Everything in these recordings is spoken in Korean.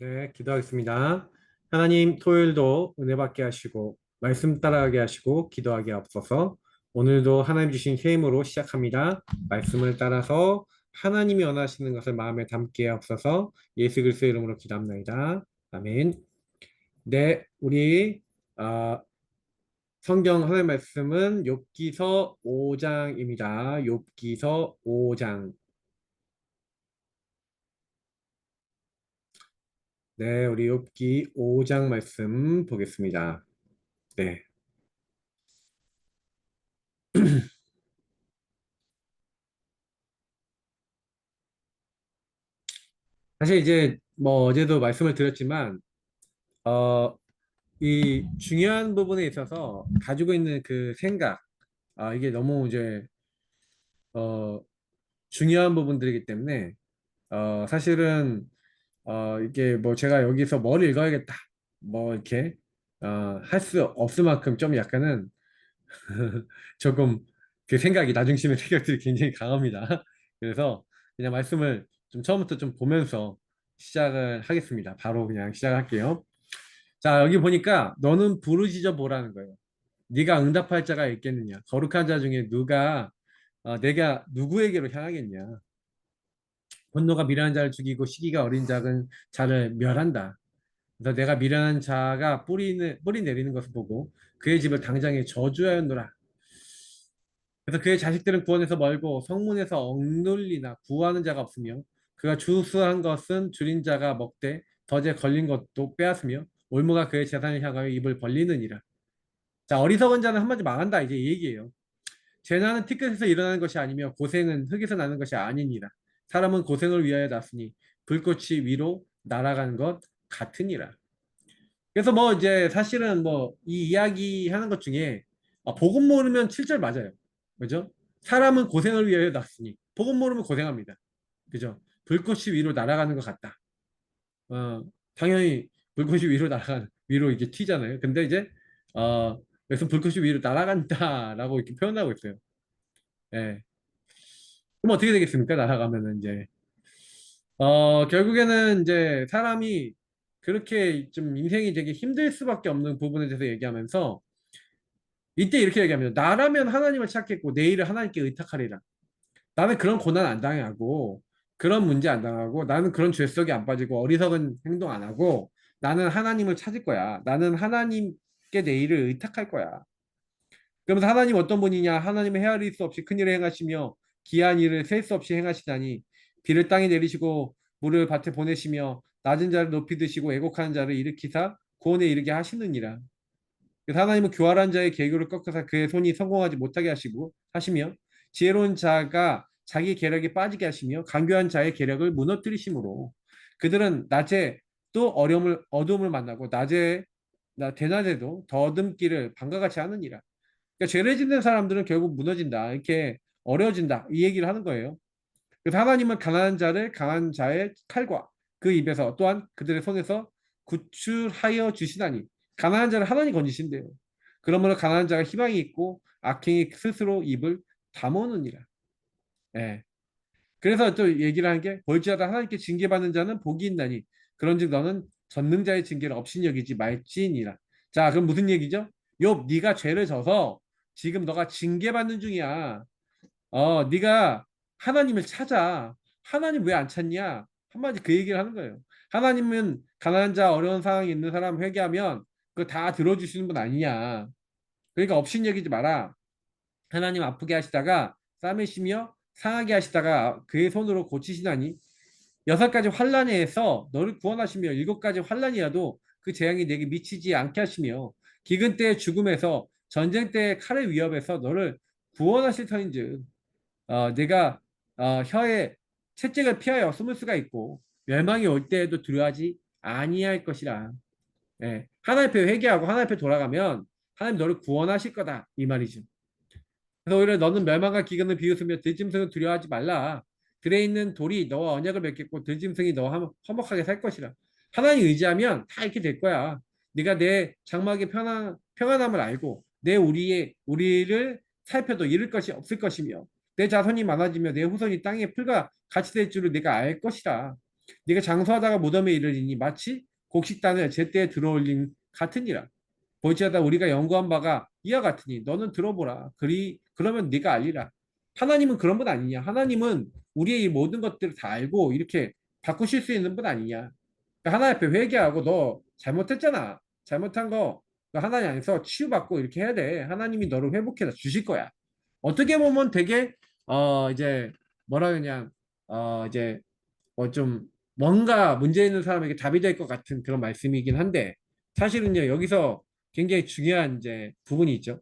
네, 기도하겠습니다. 하나님, 토요일도 은혜 받게 하시고, 말씀 따라가게 하시고, 기도하게 앞서서, 오늘도 하나님 주신 힘으로 시작합니다. 말씀을 따라서 하나님이 원하시는 것을 마음에 담게 앞서서 예수 그리스도의 이름으로 기도합니다. 아멘. 네, 우리 성경 하나님 말씀은 욥기서 5장입니다. 욥기서 5장. 네, 우리 욥기 5장 말씀 보겠습니다. 네. 사실 이제 뭐 어제도 말씀을 드렸지만 어, 이 중요한 부분에 있어서 가지고 있는 그 생각 이게 너무 이제 어, 중요한 부분들이기 때문에 사실은 이게 뭐 제가 여기서 뭘 읽어야겠다 뭐 이렇게 할 수 없을 만큼 좀 약간은 조금 그 생각이 나중심의 생각들이 굉장히 강합니다. 그래서 그냥 말씀을 좀 처음부터 좀 보면서 시작을 하겠습니다. 바로 그냥 시작할게요. 자, 여기 보니까 너는 부르짖어 보라는 거예요. 네가 응답할 자가 있겠느냐? 거룩한 자 중에 누가 내가 누구에게로 향하겠냐? 분노가 미련한 자를 죽이고 시기가 어린 작은 자를 멸한다. 그래서 내가 미련한 자가 뿌리 내리는 것을 보고 그의 집을 당장에 저주하였노라. 그래서 그의 자식들은 구원에서 멀고 성문에서 억눌리나 구하는 자가 없으며 그가 주수한 것은 줄인 자가 먹되 덫에 걸린 것도 빼앗으며 올무가 그의 재산을 향하여 입을 벌리느니라. 자, 어리석은 자는 한마디 망한다, 이제 이 얘기예요. 재난은 티끌에서 일어나는 것이 아니며 고생은 흙에서 나는 것이 아니니라. 사람은 고생을 위하여 났으니 불꽃이 위로 날아가는 것 같으니라. 그래서 뭐 이제 사실은 뭐 이 이야기 하는 것 중에 복음 모르면 7절 맞아요. 그죠? 사람은 고생을 위하여 났으니 복음 모르면 고생합니다. 그죠? 불꽃이 위로 날아가는 것 같다. 당연히 불꽃이 위로 날아가는 위로 이게 튀잖아요. 근데 이제 그래서 불꽃이 위로 날아간다라고 이렇게 표현하고 있어요. 예. 그럼 어떻게 되겠습니까? 날아가면은 이제 결국에는 이제 사람이 그렇게 좀 인생이 되게 힘들 수밖에 없는 부분에 대해서 얘기하면서 이때 이렇게 얘기합니다. 나라면 하나님을 찾겠고 내일을 하나님께 의탁하리라. 나는 그런 고난 안 당하고 그런 문제 안 당하고 나는 그런 죄 속에 안 빠지고 어리석은 행동 안 하고 나는 하나님을 찾을 거야. 나는 하나님께 내일을 의탁할 거야. 그러면서 하나님 어떤 분이냐? 하나님은 헤아릴 수 없이 큰일을 행하시며 기이한 일을 셀 수 없이 행하시다니 비를 땅에 내리시고 물을 밭에 보내시며 낮은 자를 높이 드시고 애곡하는 자를 일으키사 구원에 이르게 하시느니라. 그래서 하나님은 교활한 자의 계교를 꺾으사 그의 손이 성공하지 못하게 하시며 지혜로운 자가 자기 계략에 빠지게 하시며 간교한 자의 계략을 무너뜨리심으로 그들은 낮에 또 어려움을 만나고 대낮에도 더듬기를 밤과 같이 하느니라. 그러니까 죄를 짓는 사람들은 결국 무너진다. 이렇게 어려워진다. 이 얘기를 하는 거예요. 그래서 하나님은 가난한 자를 강한 자의 칼과 그 입에서 또한 그들의 손에서 구출하여 주시다니 가난한 자를 하나님 건지신대요. 그러므로 가난한 자가 희망이 있고 악행이 스스로 입을 다무느니라. 예. 그래서 또 얘기를 하는 게 볼지어다 하나님께 징계받는 자는 복이 있나니 그런즉 너는 전능자의 징계를 없인 여기지 말지니라. 자, 그럼 무슨 얘기죠? 욥, 네가 죄를 져서 지금 너가 징계받는 중이야. 네가 하나님을 찾아. 하나님 왜 안 찾냐? 한마디 그 얘기를 하는 거예요. 하나님은 가난한 자, 어려운 상황에 있는 사람 회개하면 그거 다 들어주시는 분 아니냐. 그러니까 없인 여기지 마라. 하나님 아프게 하시다가 싸매시며 상하게 하시다가 그의 손으로 고치시나니 6가지 환란에서 너를 구원하시며 7가지 환란이라도 그 재앙이 내게 미치지 않게 하시며 기근 때의 죽음에서 전쟁 때의 칼의 위협에서 너를 구원하실 터인즉 내가 혀의 채찍을 피하여 숨을 수가 있고 멸망이 올 때에도 두려워하지 아니할 것이라. 예. 하나님 앞에 회개하고 하나님 앞에 돌아가면 하나님 너를 구원하실 거다 이 말이죠. 그래서 오히려 너는 멸망과 기근을 비웃으며 들짐승을 두려워하지 말라. 들에 있는 돌이 너와 언약을 맺겠고 들짐승이 너와 화목하게 살 것이라. 하나님 의지하면 다 이렇게 될 거야. 네가 내 장막의 평안함을 알고 내 우리를 살펴도 잃을 것이 없을 것이며 내 자손이 많아지며 내 후손이 땅의 풀과 같이 될 줄을 네가 알 것이라. 네가 장수하다가 무덤에 이르리니 마치 곡식단을 제때에 들어올린 같으니라. 볼지어다 우리가 연구한 바가 이와 같으니 너는 들어보라. 그러면 네가 알리라. 하나님은 그런 분 아니냐? 하나님은 우리의 이 모든 것들을 다 알고 이렇게 바꾸실 수 있는 분 아니냐? 그러니까 하나님 앞에 회개하고 너 잘못했잖아. 잘못한 거 하나님 안에서 치유받고 이렇게 해야 돼. 하나님이 너를 회복해서 주실 거야. 어떻게 보면 되게 이제 뭐라 그냥 이제 뭐 좀 뭔가 문제 있는 사람에게 답이 될 것 같은 그런 말씀이긴 한데 사실은요 여기서 굉장히 중요한 이제 부분이 있죠.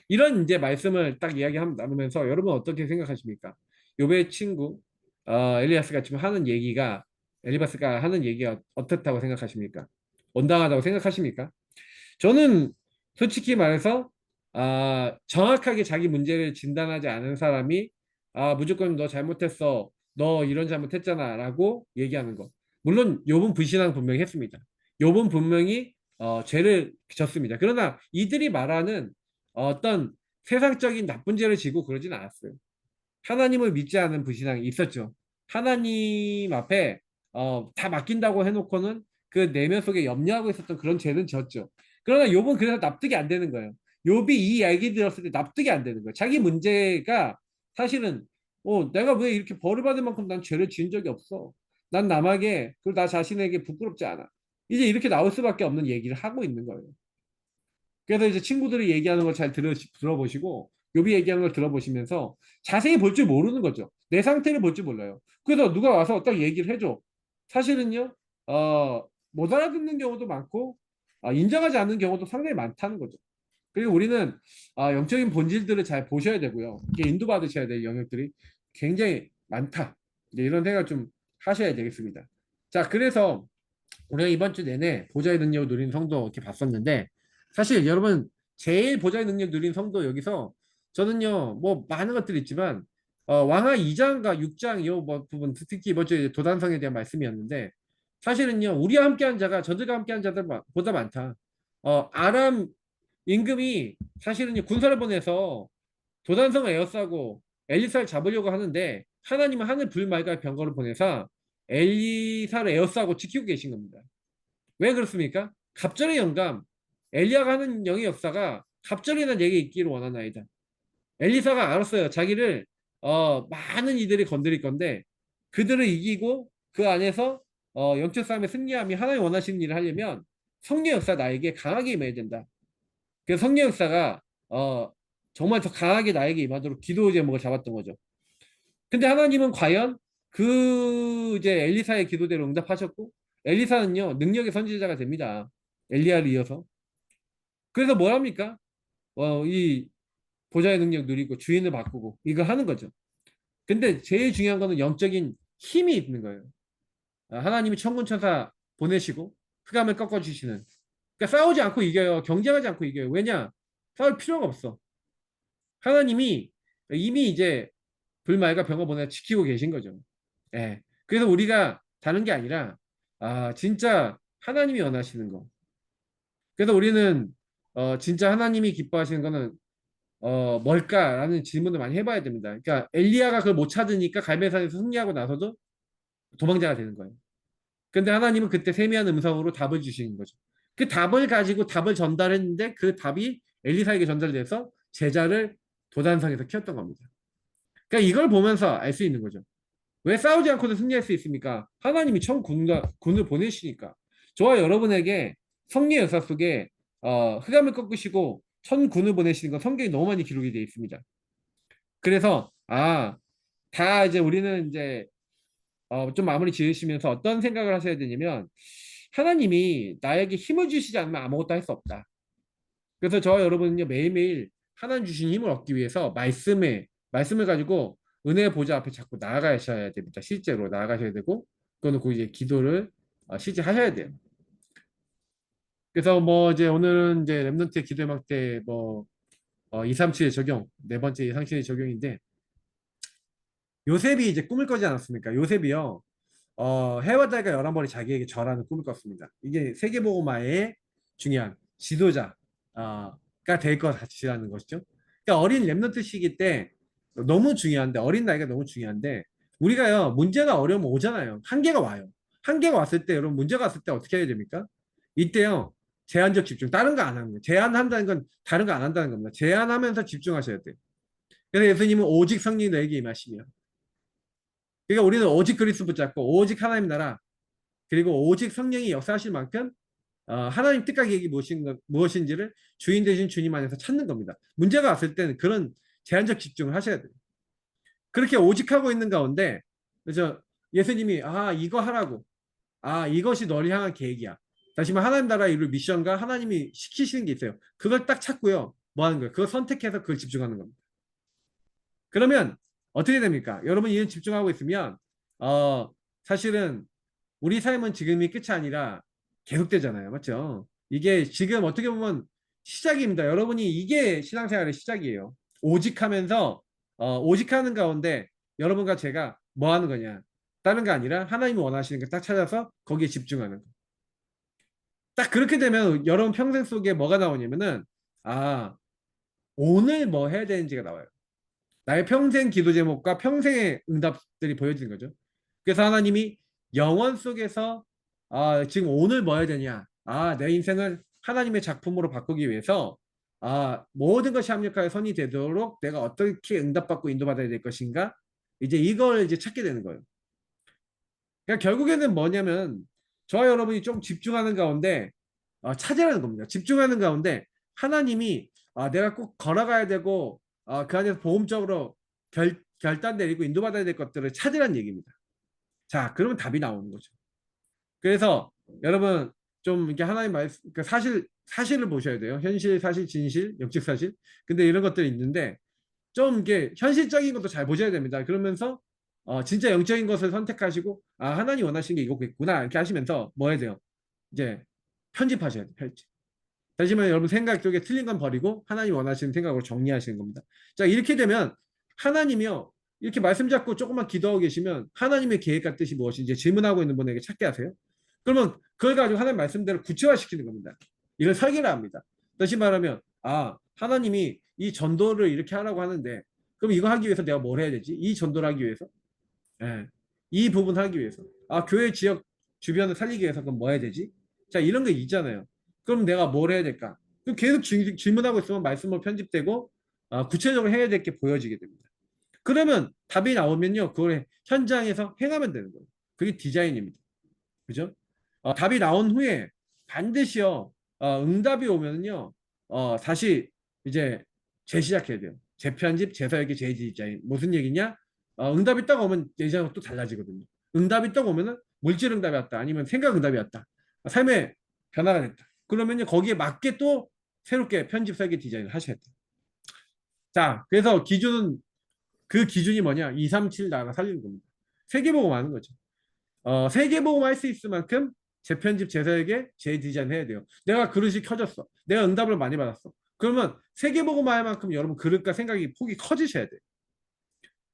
이런 이제 말씀을 딱 이야기 한번 나누면서 여러분 어떻게 생각하십니까? 요배의 친구 엘리아스가 지금 하는 얘기가 엘리바스가 하는 얘기가 어떻다고 생각하십니까? 온당하다고 생각하십니까? 저는 솔직히 말해서 정확하게 자기 문제를 진단하지 않은 사람이 무조건 너 잘못했어. 너 이런 잘못했잖아 라고 얘기하는 거. 물론 욥은 불신앙 분명히 했습니다. 욥은 분명히 죄를 졌습니다. 그러나 이들이 말하는 어떤 세상적인 나쁜 죄를 지고 그러진 않았어요. 하나님을 믿지 않은 불신앙이 있었죠. 하나님 앞에 다 맡긴다고 해놓고는 그 내면 속에 염려하고 있었던 그런 죄는 졌죠. 그러나 욥은 그래서 납득이 안 되는 거예요. 욥이 이 이야기 들었을 때 납득이 안 되는 거예요. 자기 문제가 사실은 내가 왜 이렇게 벌을 받을 만큼 난 죄를 지은 적이 없어. 난 남에게 그리고 나 자신에게 부끄럽지 않아. 이제 이렇게 나올 수밖에 없는 얘기를 하고 있는 거예요. 그래서 이제 친구들이 얘기하는 걸 잘 들어보시고 요비 얘기하는 걸 들어보시면서 자세히 볼 줄 모르는 거죠. 내 상태를 볼 줄 몰라요. 그래서 누가 와서 딱 얘기를 해줘. 사실은요, 못 알아듣는 경우도 많고, 인정하지 않는 경우도 상당히 많다는 거죠. 그리고 우리는 영적인 본질들을 잘 보셔야 되고요. 이게 인도받으셔야 될 영역들이 굉장히 많다. 이제 이런 생각 좀 하셔야 되겠습니다. 자, 그래서 우리가 이번 주 내내 보좌의 능력을 누린 성도 이렇게 봤었는데 사실 여러분 제일 보좌의 능력 누린 성도 여기서 저는요 뭐 많은 것들이 있지만 왕하 2장과 6장 이 뭐 부분 특히 이번 주에 도단성에 대한 말씀이었는데 사실은요 우리와 함께한 자가 저들과 함께한 자들보다 많다. 아람 임금이 사실은요 군사를 보내서 도단성을 에워싸고 엘리사를 잡으려고 하는데 하나님은 하늘 불말과 병거를 보내서 엘리사를 에워싸고 지키고 계신 겁니다. 왜 그렇습니까? 갑절의 영감, 엘리야가 하는 영의 역사가 갑절이나 내게 있기를 원하나이다. 엘리사가 알았어요. 자기를 많은 이들이 건드릴 건데 그들을 이기고 그 안에서 영적 싸움에 승리함이 하나님 원하시는 일을 하려면 성령 역사 나에게 강하게 임해야 된다. 그래서 성령 역사가 정말 더 강하게 나에게 임하도록 기도 제목을 잡았던 거죠. 근데 하나님은 과연 그 이제 엘리사의 기도대로 응답하셨고 엘리사는요 능력의 선지자가 됩니다. 엘리야를 이어서. 그래서 뭘 합니까? 이 보좌의 능력 누리고 주인을 바꾸고 이걸 하는 거죠. 근데 제일 중요한 거는 영적인 힘이 있는 거예요. 하나님이 천군 천사 보내시고 흑암을 꺾어주시는. 그러니까 싸우지 않고 이겨요. 경쟁하지 않고 이겨요. 왜냐? 싸울 필요가 없어. 하나님이 이미 이제 불말과 병을 보내 지키고 계신 거죠. 예. 그래서 우리가 다른 게 아니라 진짜 하나님이 원하시는 거. 그래서 우리는 진짜 하나님이 기뻐하시는 거는 뭘까라는 질문을 많이 해봐야 됩니다. 그러니까 엘리야가 그걸 못 찾으니까 갈멜산에서 승리하고 나서도 도망자가 되는 거예요. 근데 하나님은 그때 세미한 음성으로 답을 주시는 거죠. 그 답을 가지고 답을 전달했는데 그 답이 엘리사에게 전달돼서 제자를 도단성에서 키웠던 겁니다. 그러니까 이걸 보면서 알 수 있는 거죠. 왜 싸우지 않고도 승리할 수 있습니까? 하나님이 천 군을 보내시니까. 저와 여러분에게 성령 역사 속에 흑암을 꺾으시고 천 군을 보내시는 건 성경에 너무 많이 기록이 되어 있습니다. 그래서 다 이제 우리는 이제 좀 마무리 지으시면서 어떤 생각을 하셔야 되냐면 하나님이 나에게 힘을 주시지 않으면 아무것도 할 수 없다. 그래서 저와 여러분은요 매일매일 하나님 주신 힘을 얻기 위해서 말씀을 가지고 은혜의 보좌 앞에 자꾸 나아가셔야 됩니다. 실제로 나아가셔야 되고 그거는 그 이제 기도를 실제 하셔야 돼요. 그래서 뭐 이제 오늘은 이제 렘넌트 기도 음악 때뭐 237의 적용 네 번째 상신의 적용인데 요셉이 이제 꿈을 꿔지 않았습니까? 요셉이요 해와 달과 11번이 자기에게 절하는 꿈을 꿨습니다. 이게 세계복음화의 중요한 지도자가 될 것 같이라는 것이죠. 그러니까 어린 렘넌트 시기 때 너무 중요한데 어린 나이가 너무 중요한데 우리가요 문제가 어려우면 오잖아요. 한계가 와요. 한계가 왔을 때, 여러분 문제가 왔을 때 어떻게 해야 됩니까? 이때요. 제한적 집중. 다른 거 안 하는 거예요. 제한한다는 건 다른 거 안 한다는 겁니다. 제한하면서 집중하셔야 돼요. 그래서 예수님은 오직 성령이 너에게 임하시며. 그러니까 우리는 오직 그리스도 붙잡고 오직 하나님 나라 그리고 오직 성령이 역사하실 만큼 하나님 뜻과 계획이 무엇인지를 주인 되신 주님 안에서 찾는 겁니다. 문제가 왔을 때는 그런 제한적 집중을 하셔야 돼요. 그렇게 오직 하고 있는 가운데 그래서 예수님이 이거 하라고 이것이 너를 향한 계획이야. 다시 말해 하나님 나라의 이룰 미션과 하나님이 시키시는 게 있어요. 그걸 딱 찾고요. 뭐 하는 거예요? 그걸 선택해서 그걸 집중하는 겁니다. 그러면 어떻게 됩니까? 여러분이 이런 집중하고 있으면 사실은 우리 삶은 지금이 끝이 아니라 계속되잖아요. 맞죠? 이게 지금 어떻게 보면 시작입니다. 여러분이 이게 신앙생활의 시작이에요. 오직하면서 오직하는 가운데 여러분과 제가 뭐 하는 거냐? 다른 거 아니라 하나님이 원하시는 거 딱 찾아서 거기에 집중하는 거. 딱 그렇게 되면 여러분 평생 속에 뭐가 나오냐면은 오늘 뭐 해야 되는지가 나와요. 나의 평생 기도 제목과 평생의 응답들이 보여지는 거죠. 그래서 하나님이 영원 속에서 지금 오늘 뭐 해야 되냐? 내 인생을 하나님의 작품으로 바꾸기 위해서 모든 것이 합력하여 선이 되도록 내가 어떻게 응답받고 인도받아야 될 것인가? 이제 이걸 이제 찾게 되는 거예요. 그러니까 결국에는 뭐냐면 저와 여러분이 좀 집중하는 가운데 찾으라는 겁니다. 집중하는 가운데 하나님이 내가 꼭 걸어가야 되고 그 안에서 보험적으로 결단 내리고 인도받아야 될 것들을 찾으라는 얘기입니다. 자, 그러면 답이 나오는 거죠. 그래서 여러분 좀 이렇게 하나님 말씀, 그러니까 사실을 보셔야 돼요. 현실, 사실, 진실, 역직 사실. 근데 이런 것들이 있는데 좀 이게 현실적인 것도 잘 보셔야 됩니다. 그러면서 진짜 영적인 것을 선택하시고 하나님 원하시는 게 이거겠구나 이렇게 하시면서 뭐 해야 돼요? 이제 편집하셔야 돼요. 편집. 다시 말해 여러분 생각 쪽에 틀린 건 버리고 하나님 원하시는 생각으로 정리하시는 겁니다. 자, 이렇게 되면 하나님이요. 이렇게 말씀 잡고 조금만 기도하고 계시면 하나님의 계획과 뜻이 무엇인지 질문하고 있는 분에게 찾게 하세요. 그러면 그걸 가지고 하나님 말씀대로 구체화시키는 겁니다. 이걸 설계를 합니다. 다시 말하면 하나님이 이 전도를 이렇게 하라고 하는데 그럼 이거 하기 위해서 내가 뭘 해야 되지? 이 전도를 하기 위해서 이 부분 하기 위해서 교회 지역 주변을 살리기 위해서 그럼 뭐 해야 되지? 자, 이런 게 있잖아요. 그럼 내가 뭘 해야 될까? 그럼 계속 질문하고 있으면 말씀으로 편집되고 구체적으로 해야 될 게 보여지게 됩니다. 그러면 답이 나오면요, 그걸 현장에서 행하면 되는 거예요. 그게 디자인입니다. 그죠? 답이 나온 후에 반드시요, 응답이 오면요, 다시 이제 재시작해야 돼요. 재편집, 재서역의 재디자인. 무슨 얘기냐? 응답이 딱 오면 예전하고 또 달라지거든요. 응답이 딱 오면은 물질 응답이 왔다. 아니면 생각 응답이 왔다. 삶의 변화가 됐다. 그러면요, 거기에 맞게 또 새롭게 편집, 설계, 디자인을 하셔야 돼요. 자, 그래서 그 기준이 뭐냐? 237 나라 살리는 겁니다. 세계보고 하는 거죠. 세계보고 할 수 있을 만큼 재편집, 재서역에 재디자인 해야 돼요. 내가 그릇이 켜졌어. 내가 응답을 많이 받았어. 그러면 세계보고만 할 만큼 여러분 그릇과 생각이 폭이 커지셔야 돼요.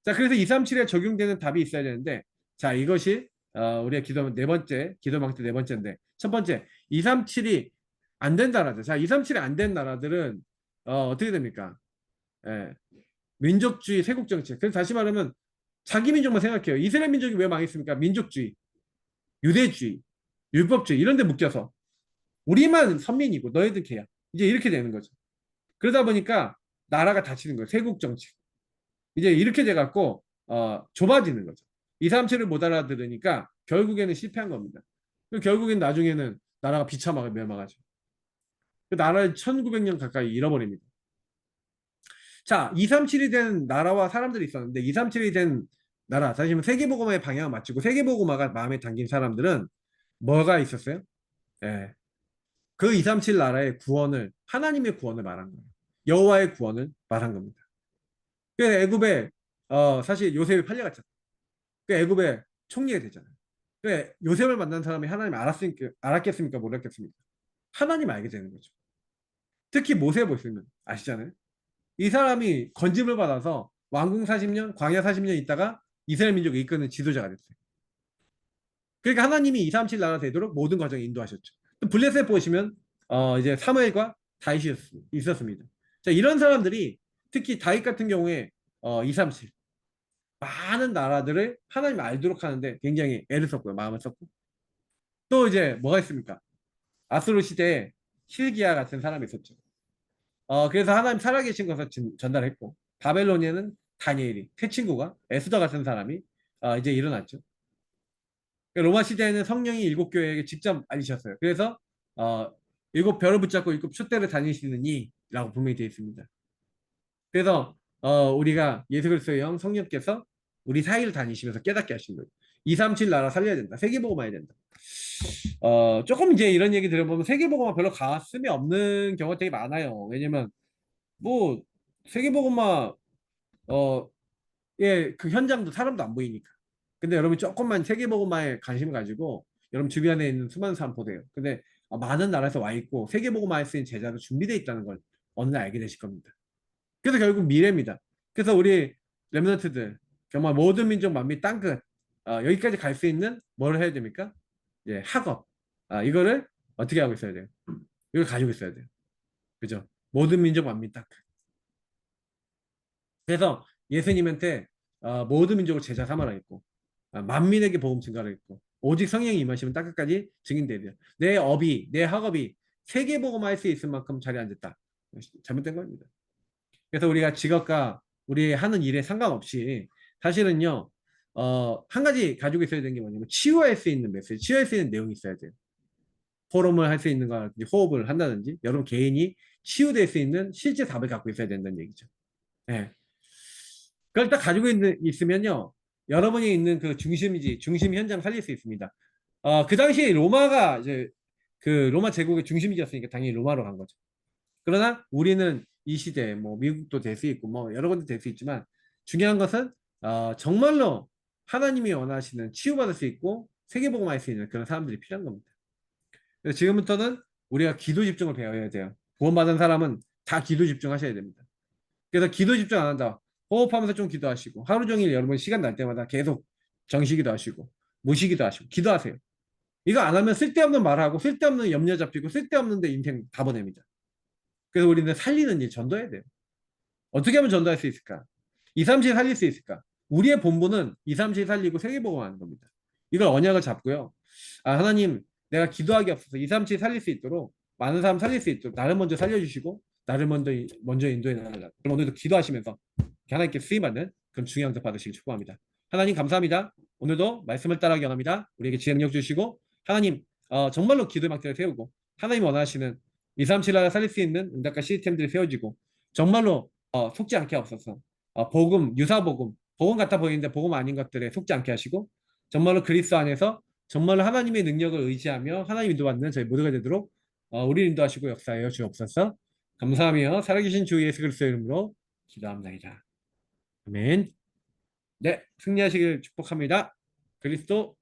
자, 그래서 237에 적용되는 답이 있어야 되는데, 자, 이것이 우리의 네 번째, 기도 망태 네 번째인데, 첫 번째, 237이 안 된 나라들. 자, 237이 안 된 나라들은 어떻게 됩니까? 예, 민족주의, 세국 정치. 그래서 다시 말하면 자기 민족만 생각해요. 이스라엘 민족이 왜 망했습니까? 민족주의, 유대주의, 율법주의 이런 데 묶여서 우리만 선민이고 너희들 개야. 이제 이렇게 되는 거죠. 그러다 보니까 나라가 닫히는 거예요. 세국 정치. 이제 이렇게 돼갖고 좁아지는 거죠. 2, 3, 7을 못 알아들으니까 결국에는 실패한 겁니다. 결국엔 나중에는 나라가 비참하게 멸망하죠. 그 나라를 1900년 가까이 잃어버립니다. 자, 237이 된 나라와 사람들이 있었는데 237이 된 나라, 사실 세계보고마의 방향을 맞추고 세계보고마가 마음에 담긴 사람들은 뭐가 있었어요? 예. 그 237 나라의 구원을 하나님의 구원을 말한 거예요. 여호와의 구원을 말한 겁니다. 그래서 애굽에 사실 요셉이 팔려갔잖아요. 그 애굽의 총리가 됐잖아요. 그 요셉을 만난 사람이 하나님 알았겠습니까? 몰랐겠습니까? 하나님 알게 되는 거죠. 특히 모세 보시면 아시잖아요. 이 사람이 건짐을 받아서 왕궁 40년, 광야 40년 있다가 이스라엘 민족을 이끄는 지도자가 됐어요. 그러니까 하나님이 237 나라 되도록 모든 과정을 인도하셨죠. 블레셋 보시면 이제 사무엘과 다윗이 있었습니다. 자, 이런 사람들이 특히 다윗 같은 경우에 237 많은 나라들을 하나님 알도록 하는데 굉장히 애를 썼고요. 마음을 썼고. 또 이제 뭐가 있습니까? 아수르 시대에 hil기야 같은 사람이 있었죠. 그래서 하나님 살아계신 것을 전달했고, 바벨로니아는 다니엘이, 그 친구가 에스더 같은 사람이 이제 일어났죠. 로마 시대에는 성령이 일곱 교회에게 직접 알리셨어요. 그래서 어, 일곱 별을 붙잡고 일곱 촛대를 다니시느니라고 분명히 되어 있습니다. 그래서 우리가 예수 그리스도의 영 성령께서 우리 사이를 다니시면서 깨닫게 하신 거예요. 237 나라 살려야 된다. 세계복음화 해야 된다. 조금 이제 이런 얘기 들어보면 세계복음화 별로 가슴이 없는 경우가 되게 많아요. 왜냐면 뭐 세계복음화 예, 그 현장도 사람도 안 보이니까. 근데 여러분 조금만 세계복음화에 관심을 가지고 여러분 주변에 있는 수많은 사람 보세요. 근데 많은 나라에서 와 있고 세계복음화에 쓰인 제자도 준비되어 있다는 걸 어느 날 알게 되실 겁니다. 그래서 결국 미래입니다. 그래서 우리 렘넌트들 정말 모든 민족 만민 땅끝 여기까지 갈 수 있는 뭘 해야 됩니까? 예, 학업. 이거를 어떻게 하고 있어야 돼요? 이걸 가지고 있어야 돼요. 그죠? 모든 민족 만민 땅끝. 그래서 예수님한테 모든 민족을 제자 삼아라 했고 만민에게 복음 증가를 했고 오직 성령이 임하시면 땅끝까지 증인돼야 돼요. 내 업이 내 학업이 세계 복음화할 수 있을 만큼 자리에 앉았다. 잘못된 겁니다. 그래서 우리가 직업과 우리 하는 일에 상관없이 사실은요 한 가지 가지고 있어야 되는 게 뭐냐면 치유할 수 있는 메시지, 치유할 수 있는 내용이 있어야 돼요. 포럼을 할 수 있는 거라든지 호흡을 한다든지 여러분 개인이 치유될 수 있는 실제 답을 갖고 있어야 된다는 얘기죠. 예. 그걸 딱 가지고 있으면요. 여러분이 있는 그 중심이지, 중심 현장 살릴 수 있습니다. 그 당시에 로마가 이제 그 로마 제국의 중심이었으니까 당연히 로마로 간 거죠. 그러나 우리는 이 시대에 뭐 미국도 될 수 있고 뭐 여러 군데 될 수 있지만 중요한 것은 정말로 하나님이 원하시는 치유받을 수 있고 세계복음할 수 있는 그런 사람들이 필요한 겁니다. 그래서 지금부터는 우리가 기도 집중을 배워야 돼요. 구원받은 사람은 다 기도 집중하셔야 됩니다. 그래서 기도 집중 안 한다. 호흡하면서 좀 기도하시고 하루 종일 여러분 시간 날 때마다 계속 정시기도 하시고 무시기도 하시고 기도하세요. 이거 안 하면 쓸데없는 말하고 쓸데없는 염려 잡히고 쓸데없는 데 인생 다 보냅니다. 그래서 우리는 살리는 일 전도해야 돼요. 어떻게 하면 전도할 수 있을까? 2, 3, 7 살릴 수 있을까? 우리의 본분은 2, 3, 7 살리고 세계복음하는 겁니다. 이걸 언약을 잡고요. 하나님 내가 기도하기 없어서 2, 3, 7 살릴 수 있도록 많은 사람 살릴 수 있도록 나를 먼저 살려주시고 나를 먼저 인도해 나가라. 그럼 오늘도 기도하시면서 하나님께 쓰임받는 그런 중요한 것 받으시길 축복합니다. 하나님 감사합니다. 오늘도 말씀을 따라가기 원합니다. 우리에게 지혜 능력 주시고 하나님 정말로 기도의 막대를 세우고 하나님 원하시는 2, 3, 7 나라 살릴 수 있는 응답과 시스템들이 세워지고 정말로 속지 않게 하옵소서. 복음, 유사복음, 복음 같아 보이는데 복음 아닌 것들에 속지 않게 하시고 정말로 그리스도 안에서 정말로 하나님의 능력을 의지하며 하나님 인도받는 저희 모두가 되도록 우리 인도하시고 역사하여 주옵소서. 감사하며 살아계신 주 예수 그리스도의 이름으로 기도합니다. 아멘. 네, 승리하시길 축복합니다. 그리스도